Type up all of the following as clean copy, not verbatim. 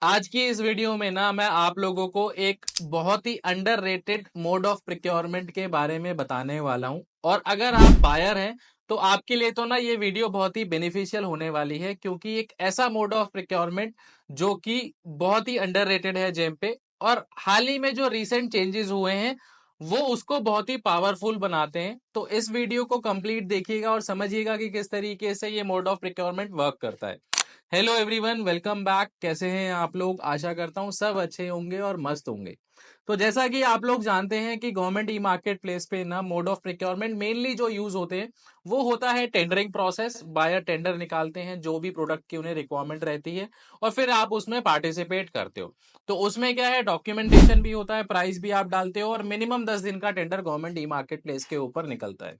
आज की इस वीडियो में ना मैं आप लोगों को एक बहुत ही अंडररेटेड मोड ऑफ प्रोक्योरमेंट के बारे में बताने वाला हूं। और अगर आप बायर हैं तो आपके लिए तो ना ये वीडियो बहुत ही बेनिफिशियल होने वाली है, क्योंकि एक ऐसा मोड ऑफ प्रोक्योरमेंट जो कि बहुत ही अंडररेटेड है जेम पे। और हाल ही में जो रिसेंट चेंजेस हुए हैं वो उसको बहुत ही पावरफुल बनाते हैं। तो इस वीडियो को कंप्लीट देखिएगा और समझिएगा कि किस तरीके से ये मोड ऑफ प्रोक्योरमेंट वर्क करता है। Hello everyone, welcome back. कैसे हैं आप लोग? आशा करता हूं सब अच्छे होंगे और मस्त होंगे। तो जैसा कि आप लोग जानते हैं कि गवर्नमेंट ई मार्केट प्लेस पे ना मोड ऑफ प्रोक्योरमेंट मेनली जो यूज होते हैं वो होता है टेंडरिंग प्रोसेस। बायर टेंडर निकालते हैं जो भी प्रोडक्ट की उन्हें रिक्वायरमेंट रहती है और फिर आप उसमें पार्टिसिपेट करते हो। तो उसमें क्या है, डॉक्यूमेंटेशन भी होता है, प्राइस भी आप डालते हो और मिनिमम 10 दिन का tender government e market place के ऊपर निकलता है।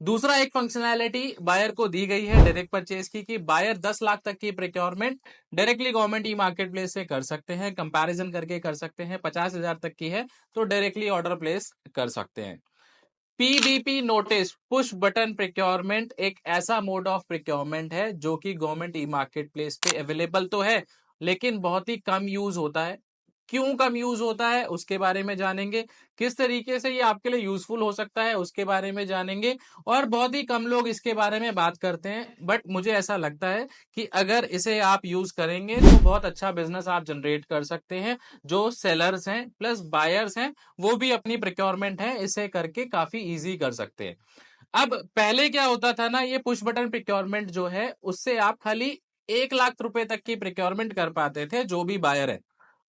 दूसरा एक फंक्शनैलिटी बायर को दी गई है डायरेक्ट परचेज की, कि बायर 10 लाख तक की procurement directly government e market place से कर सकते हैं, कंपैरिजन करके कर सकते हैं। 50,000 तक की है तो डायरेक्टली ऑर्डर प्लेस कर सकते हैं। PBP notice, push button procurement, एक ऐसा मोड ऑफ प्रोक्योरमेंट है जो कि गवर्नमेंट ई मार्केट प्लेस पे अवेलेबल तो है लेकिन बहुत ही कम यूज होता है। क्यों कम यूज होता है उसके बारे में जानेंगे, किस तरीके से ये आपके लिए यूजफुल हो सकता है उसके बारे में जानेंगे। और बहुत ही कम लोग इसके बारे में बात करते हैं, बट मुझे ऐसा लगता है कि अगर इसे आप यूज करेंगे तो बहुत अच्छा बिजनेस आप जनरेट कर सकते हैं। जो सेलर्स हैं प्लस बायर्स हैं वो भी अपनी प्रोक्योरमेंट है इसे करके काफी इजी कर सकते हैं। अब पहले क्या होता था ना, ये पुश बटन प्रोक्योरमेंट जो है उससे आप खाली 1 लाख रुपए तक की प्रोक्योरमेंट कर पाते थे जो भी बायर है।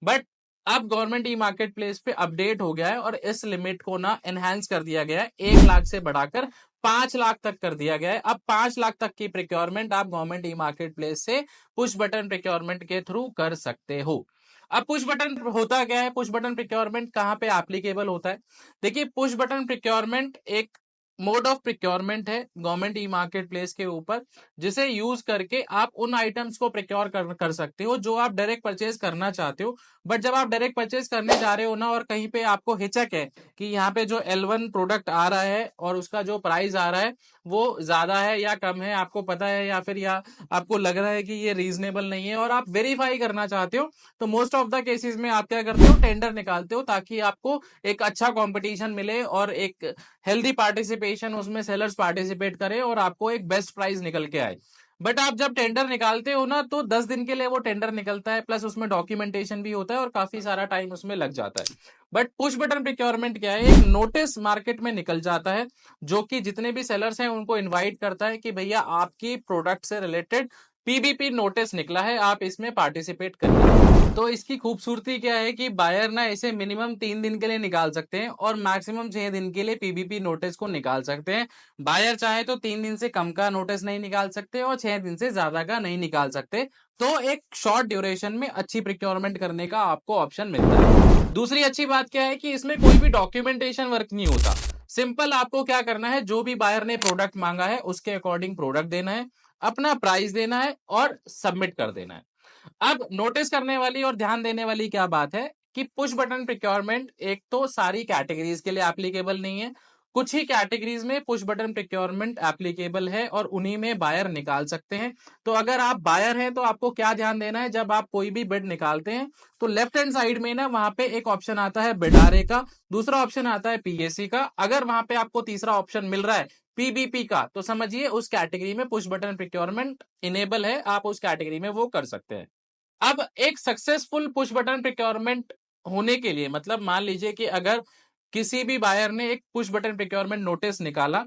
बट अब गवर्नमेंट ई मार्केट प्लेस पे अपडेट हो गया है और इस लिमिट को ना एनहांस कर दिया गया है। 1 लाख से बढ़ाकर 5 लाख तक कर दिया गया है। अब 5 लाख तक की प्रोक्योरमेंट आप गवर्नमेंट ई मार्केट प्लेस से पुश बटन प्रोक्योरमेंट के थ्रू कर सकते हो। अब पुश बटन होता क्या है, पुश बटन प्रोक्योरमेंट कहां पे एप्लीकेबल होता है? देखिए, पुश बटन प्रोक्योरमेंट एक मोड ऑफ प्रोक्योरमेंट है गवर्नमेंट ई मार्केट प्लेस के ऊपर, जिसे यूज करके आप उन आइटम्स को प्रोक्योर कर सकते हो जो आप डायरेक्ट परचेज करना चाहते हो। बट जब आप डायरेक्ट परचेज करने जा रहे हो ना और कहीं पे आपको हिचक है कि यहाँ पे जो L1 प्रोडक्ट आ रहा है और उसका जो प्राइस आ रहा है वो ज्यादा है या कम है, आपको पता है या फिर या आपको लग रहा है कि ये रीजनेबल नहीं है और आप वेरीफाई करना चाहते हो, तो मोस्ट ऑफ द केसेस में आप क्या करते हो, टेंडर निकालते हो ताकि आपको एक अच्छा कंपटीशन मिले और एक हेल्दी पार्टिसिपेशन उसमें सेलर्स पार्टिसिपेट करें और आपको एक बेस्ट प्राइस निकल के आए। बट आप जब टेंडर निकालते हो ना तो 10 दिन के लिए वो टेंडर निकलता है, प्लस उसमें डॉक्यूमेंटेशन भी होता है और काफी सारा टाइम उसमें लग जाता है। बट पुश बटन प्रोक्योरमेंट क्या है, एक नोटिस मार्केट में निकल जाता है जो कि जितने भी सेलर्स हैं उनको इनवाइट करता है कि भैया आपकी प्रोडक्ट से रिलेटेड पीबीपी नोटिस निकला है, आप इसमें पार्टिसिपेट करिए। तो इसकी खूबसूरती क्या है कि बायर ना इसे मिनिमम 3 दिन के लिए निकाल सकते हैं और मैक्सिमम 6 दिन के लिए पीबीपी नोटिस को निकाल सकते हैं। बायर चाहे तो 3 दिन से कम का नोटिस नहीं निकाल सकते और 6 दिन से ज्यादा का नहीं निकाल सकते। तो एक शॉर्ट ड्यूरेशन में अच्छी प्रोक्योरमेंट करने का आपको ऑप्शन मिलता है। दूसरी अच्छी बात क्या है कि इसमें कोई भी डॉक्यूमेंटेशन वर्क नहीं होता। सिंपल आपको क्या करना है, जो भी बायर ने प्रोडक्ट मांगा है उसके अकॉर्डिंग प्रोडक्ट देना है, अपना प्राइस देना है और सबमिट कर देना है। अब नोटिस करने वाली और ध्यान देने वाली क्या बात है कि पुश बटन प्रोक्योरमेंट एक तो सारी कैटेगरीज के लिए एप्लीकेबल नहीं है। कुछ ही कैटेगरीज में पुश बटन प्रोक्योरमेंट एप्लीकेबल है और उन्हीं में बायर निकाल सकते हैं। तो अगर आप बायर हैं तो आपको क्या ध्यान देना है, जब आप कोई भी बिड निकालते हैं तो लेफ्ट हैंड साइड में ना वहां पे एक ऑप्शन आता है बिडारे का, दूसरा ऑप्शन आता है पीएससी का। अगर वहां पे आपको तीसरा ऑप्शन मिल रहा है पीबीपी का, तो समझिए उस कैटेगरी में पुश बटन प्रोक्योरमेंट इनेबल है, आप उस कैटेगरी में वो कर सकते हैं। अब एक सक्सेसफुल पुश बटन प्रोक्योरमेंट होने के लिए, मतलब मान लीजिए कि अगर किसी भी बायर ने एक पुश बटन प्रोक्योरमेंट नोटिस निकाला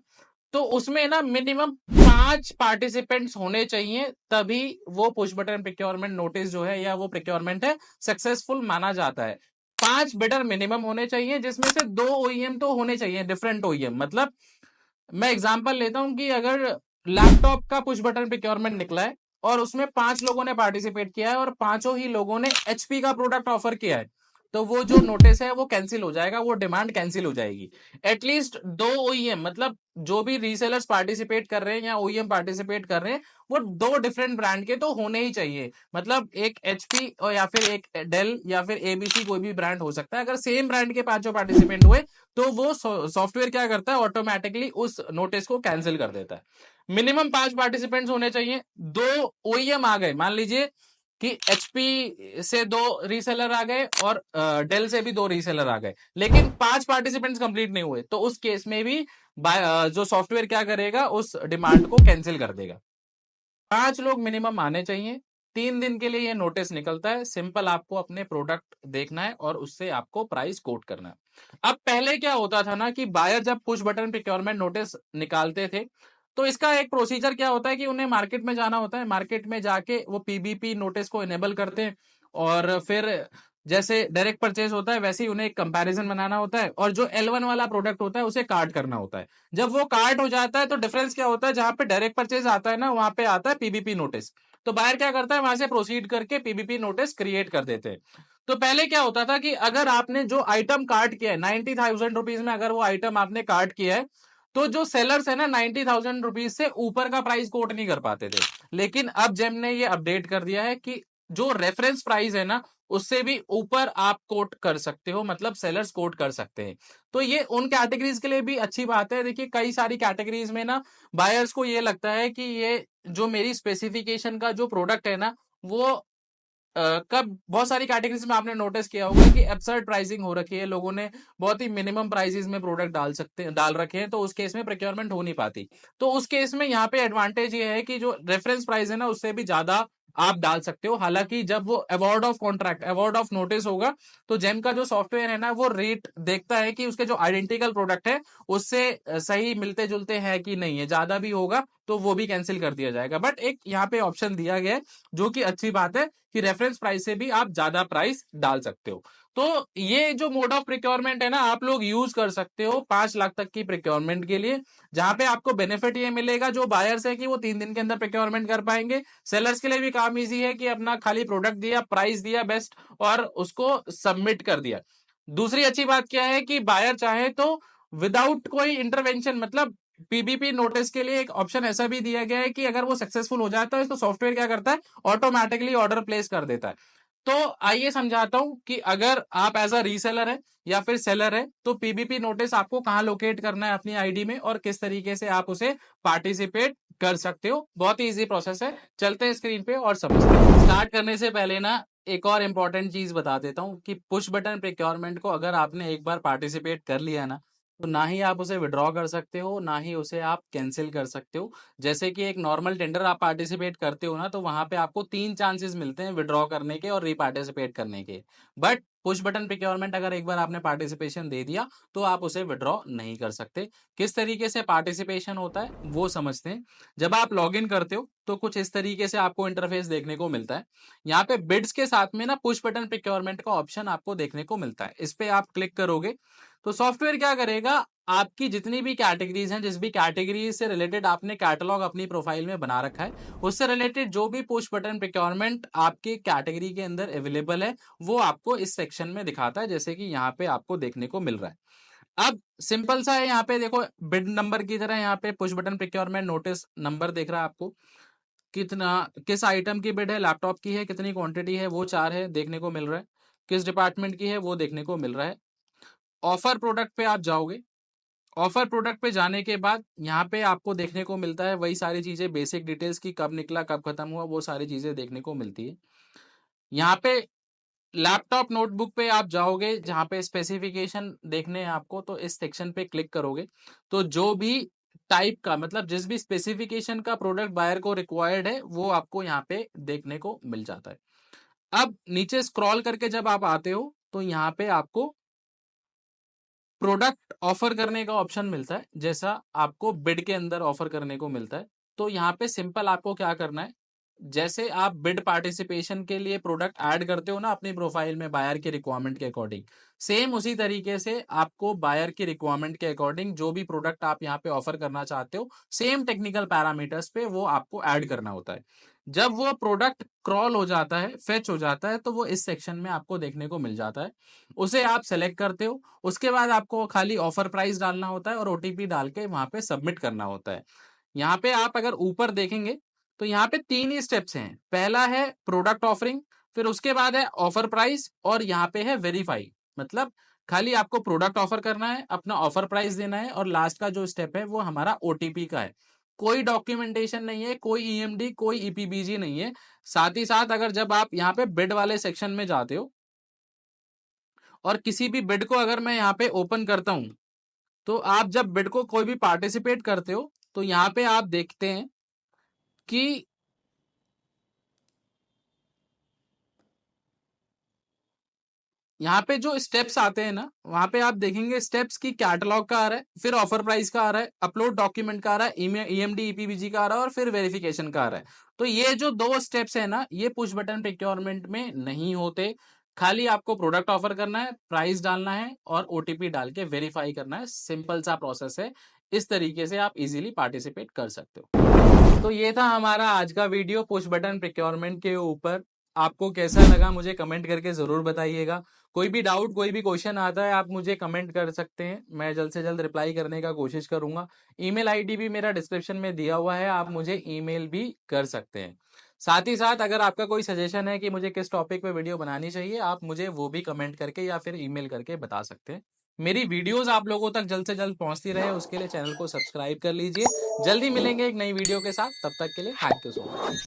तो उसमें ना मिनिमम 5 पार्टिसिपेंट्स होने चाहिए, तभी वो पुश बटन प्रोक्योरमेंट नोटिस जो है या वो प्रोक्योरमेंट है सक्सेसफुल माना जाता है। 5 बिडर मिनिमम होने चाहिए जिसमें से 2 OEM तो होने चाहिए, डिफरेंट OEM। मतलब मैं एग्जांपल लेता हूं कि अगर लैपटॉप का पुश बटन प्रोक्योरमेंट निकला है और उसमें 5 लोगों ने पार्टिसिपेट किया है और पांचों ही लोगों ने एचपी का प्रोडक्ट ऑफर किया है, तो वो जो नोटिस है वो कैंसिल हो जाएगा, वो डिमांड कैंसिल हो जाएगी। एटलीस्ट 2 OEM, मतलब जो भी रीसेलर्स पार्टिसिपेट कर रहे हैं या OEM पार्टिसिपेट कर रहे हैं वो 2 डिफरेंट ब्रांड के तो होने ही चाहिए। मतलब एक एचपी और या फिर एक डेल या फिर एबीसी, कोई भी ब्रांड हो सकता है। अगर सेम ब्रांड के पांचों पार्टिसिपेंट हुए तो वो सॉफ्टवेयर क्या करता है, ऑटोमेटिकली उस नोटिस को कैंसिल कर देता है। मिनिमम 5 पार्टिसिपेंट्स होने चाहिए। 2 OEM आ गए, मान लीजिए कि एचपी से 2 रीसेलर आ गए और डेल से भी 2 रीसेलर आ गए, लेकिन 5 पार्टिसिपेंट्स कंप्लीट नहीं हुए, तो उस केस में भी जो सॉफ्टवेयर क्या करेगा, उस डिमांड को कैंसिल कर देगा। 5 लोग मिनिमम आने चाहिए। 3 दिन के लिए ये नोटिस निकलता है। सिंपल आपको अपने प्रोडक्ट देखना है और उससे आपको प्राइस कोट करना है। अब पहले क्या होता था ना कि बायर जब पुश बटन प्रिक्योरमेंट नोटिस निकालते थे, तो इसका एक प्रोसीजर क्या होता है कि उन्हें मार्केट में जाना होता है। मार्केट में जाके वो पीबीपी नोटिस को इनेबल करते हैं और फिर जैसे डायरेक्ट परचेज होता है वैसे ही उन्हें एक कंपैरिजन बनाना होता है, और जो L1 वाला प्रोडक्ट होता है उसे कार्ट करना होता है। जब वो कार्ट हो जाता है तो डिफरेंस क्या होता है, जहां पे डायरेक्ट परचेज आता है ना, वहां पे आता है पीबीपी नोटिस। तो बायर क्या करता है, वहां से प्रोसीड करके पीबीपी नोटिस क्रिएट कर देते हैं। तो पहले क्या होता था कि अगर आपने जो आइटम कार्ट किया है 90,000 रुपीज में, अगर वो आइटम आपने कार्ट किया है, तो जो सेलर्स है ना 90,000 रुपीज से ऊपर का प्राइस कोट नहीं कर पाते थे। लेकिन अब जेम ने ये अपडेट कर दिया है कि जो रेफरेंस प्राइस है ना, उससे भी ऊपर आप कोट कर सकते हो, मतलब सेलर्स कोट कर सकते हैं। तो ये उन कैटेगरीज के लिए भी अच्छी बात है। देखिए कई सारी कैटेगरीज में ना बायर्स को ये लगता है कि ये जो मेरी स्पेसिफिकेशन का जो प्रोडक्ट है ना, वो कब बहुत सारी कैटेगरीज में आपने नोटिस किया होगा कि एब्सर्ड प्राइसिंग हो रखी है, लोगों ने बहुत ही मिनिमम प्राइसेस में प्रोडक्ट डाल रखे हैं, तो उस केस में प्रोक्योरमेंट हो नहीं पाती। तो उस केस में यहाँ पे एडवांटेज ये है कि जो रेफरेंस प्राइस है ना, उससे भी ज्यादा आप डाल सकते हो। हालांकि जब वो award of contract, award of notice होगा, तो जेम का जो सॉफ्टवेयर है ना, वो रेट देखता है कि उसके जो आइडेंटिकल प्रोडक्ट है उससे सही मिलते जुलते हैं कि नहीं है। ज्यादा भी होगा तो वो भी कैंसिल कर दिया जाएगा। बट एक यहाँ पे ऑप्शन दिया गया है, जो कि अच्छी बात है कि रेफरेंस प्राइस से भी आप ज्यादा प्राइस डाल सकते हो। तो ये जो मोड ऑफ प्रिक्योरमेंट है ना, आप लोग यूज कर सकते हो 5 लाख तक की प्रिक्योरमेंट के लिए, जहां पे आपको बेनिफिट ये मिलेगा जो बायर्स है कि वो 3 दिन के अंदर प्रिक्योरमेंट कर पाएंगे। सेलर्स के लिए भी काम इजी है कि अपना खाली प्रोडक्ट दिया, प्राइस दिया बेस्ट, और उसको सबमिट कर दिया। दूसरी अच्छी बात क्या है कि बायर चाहे तो विदाउट कोई इंटरवेंशन, मतलब पीबीपी नोटिस के लिए एक ऑप्शन ऐसा भी दिया गया है कि अगर वो सक्सेसफुल हो जाता है तो सॉफ्टवेयर क्या करता है, ऑटोमेटिकली ऑर्डर प्लेस कर देता है। तो आइए समझाता हूं कि अगर आप एज अ रीसेलर है या फिर सेलर है, तो पीबीपी नोटिस आपको कहां लोकेट करना है अपनी आईडी में, और किस तरीके से आप उसे पार्टिसिपेट कर सकते हो। बहुत ही इजी प्रोसेस है। चलते हैं स्क्रीन पे और समझते हैं। स्टार्ट करने से पहले ना एक और इंपॉर्टेंट चीज बता देता हूं कि पुश बटन प्रिक्योरमेंट को अगर आपने एक बार पार्टिसिपेट कर लिया ना, तो ना ही आप उसे विड्रॉ कर सकते हो, ना ही उसे आप कैंसिल कर सकते हो। जैसे कि एक नॉर्मल टेंडर आप पार्टिसिपेट करते हो ना, तो वहां पे आपको 3 चांसेस मिलते हैं विड्रॉ करने के और रीपार्टिसिपेट करने के। बट पुश बटन प्रिक्योरमेंट अगर एक बार आपने पार्टिसिपेशन दे दिया, तो आप उसे विड्रॉ नहीं कर सकते। किस तरीके से पार्टिसिपेशन होता है वो समझते हैं। जब आप लॉग इन करते हो तो कुछ इस तरीके से आपको इंटरफेस देखने को मिलता है। यहाँ पे बिड्स के साथ में ना पुश बटन प्रिक्योरमेंट का ऑप्शन आपको देखने को मिलता है। इस पे आप क्लिक करोगे तो सॉफ्टवेयर क्या करेगा, आपकी जितनी भी कैटेगरीज हैं, जिस भी कैटेगरी से रिलेटेड आपने कैटलॉग अपनी प्रोफाइल में बना रखा है, उससे रिलेटेड जो भी पुश बटन प्रिक्योरमेंट आपके कैटेगरी के अंदर अवेलेबल है, वो आपको इस सेक्शन में दिखाता है, जैसे कि यहाँ पे आपको देखने को मिल रहा है। अब सिंपल सा है, यहाँ पे देखो बिड नंबर की तरह यहाँ पे push button procurement notice number देख रहा है आपको, कितना किस आइटम की बिड है, लैपटॉप की है, कितनी क्वांटिटी है वो 4 है देखने को मिल रहा है, किस डिपार्टमेंट की है वो देखने को मिल रहा है। ऑफर प्रोडक्ट पे आप जाओगे। ऑफर प्रोडक्ट पे जाने के बाद यहाँ पे आपको देखने को मिलता है वही सारी चीजें, बेसिक डिटेल्स की, कब निकला कब खत्म हुआ, वो सारी चीजें देखने को मिलती है। यहाँ पे लैपटॉप नोटबुक पे आप जाओगे, जहाँ पे स्पेसिफिकेशन देखने हैं आपको, तो इस सेक्शन पे क्लिक करोगे तो जो भी टाइप का, मतलब जिस भी स्पेसिफिकेशन का प्रोडक्ट बायर को रिक्वायर्ड है, वो आपको यहाँ पे देखने को मिल जाता है। अब नीचे स्क्रॉल करके जब आप आते हो तो यहाँ पे आपको प्रोडक्ट ऑफर करने का ऑप्शन मिलता है, जैसा आपको बिड के अंदर ऑफर करने को मिलता है। तो यहाँ पे सिंपल आपको क्या करना है, जैसे आप बिड पार्टिसिपेशन के लिए प्रोडक्ट ऐड करते हो ना अपनी प्रोफाइल में बायर की रिक्वायरमेंट के अकॉर्डिंग, सेम उसी तरीके से आपको बायर की रिक्वायरमेंट के अकॉर्डिंग जो भी प्रोडक्ट आप यहाँ पे ऑफर करना चाहते हो, सेम टेक्निकल पैरामीटर्स पे वो आपको ऐड करना होता है। जब वो प्रोडक्ट क्रॉल हो जाता है, फेच हो जाता है, तो वो इस सेक्शन में आपको देखने को मिल जाता है। उसे आप सेलेक्ट करते हो। उसके बाद आपको खाली ऑफर प्राइस डालना होता है और ओटीपी डाल के वहां पे सबमिट करना होता है। यहाँ पे आप अगर ऊपर देखेंगे तो यहाँ पे 3 ही स्टेप्स हैं। पहला है प्रोडक्ट ऑफरिंग, फिर उसके बाद है ऑफर प्राइस, और यहाँ पे है वेरीफाई। मतलब खाली आपको प्रोडक्ट ऑफर करना है, अपना ऑफर प्राइस देना है, और लास्ट का जो स्टेप है वो हमारा ओटीपी का है। कोई डॉक्यूमेंटेशन नहीं है, कोई ईएमडी, कोई ईपीबीजी नहीं है। साथ ही साथ अगर जब आप यहाँ पे बिड वाले सेक्शन में जाते हो और किसी भी बिड को अगर मैं यहाँ पे ओपन करता हूं, तो आप जब बिड को कोई भी पार्टिसिपेट करते हो तो यहाँ पे आप देखते हैं कि यहाँ पे जो स्टेप्स आते हैं ना, वहां पे आप देखेंगे स्टेप्स की कैटलॉग का आ रहा है, फिर ऑफर प्राइस का आ रहा है, अपलोड डॉक्यूमेंट का आ रहा है, ईएमडी ईपीबीजी का आ रहा है और फिर वेरिफिकेशन का आ रहा है। तो ये जो 2 स्टेप्स है ना, ये पुश बटन प्रोक्योरमेंट में नहीं होते। खाली आपको प्रोडक्ट ऑफर करना है, प्राइस डालना है और ओटीपी डाल के वेरीफाई करना है। सिंपल सा प्रोसेस है। इस तरीके से आप इजीली पार्टिसिपेट कर सकते हो। तो ये था हमारा आज का वीडियो पुश बटन प्रोक्योरमेंट के ऊपर। आपको कैसा लगा मुझे कमेंट करके जरूर बताइएगा। कोई भी डाउट, कोई भी क्वेश्चन आता है, आप मुझे कमेंट कर सकते हैं, मैं जल्द से जल्द रिप्लाई करने का कोशिश करूंगा। ईमेल आईडी भी मेरा डिस्क्रिप्शन में दिया हुआ है, आप मुझे ईमेल भी कर सकते हैं। साथ ही साथ अगर आपका कोई सजेशन है कि मुझे किस टॉपिक पे वीडियो बनानी चाहिए, आप मुझे वो भी कमेंट करके या फिर ईमेल करके बता सकते हैं। मेरी वीडियोस आप लोगों तक जल्द से जल्द पहुंचती रहे, उसके लिए चैनल को सब्सक्राइब कर लीजिए। जल्दी मिलेंगे एक नई वीडियो के साथ, तब तक के लिए थैंक यू सो मच।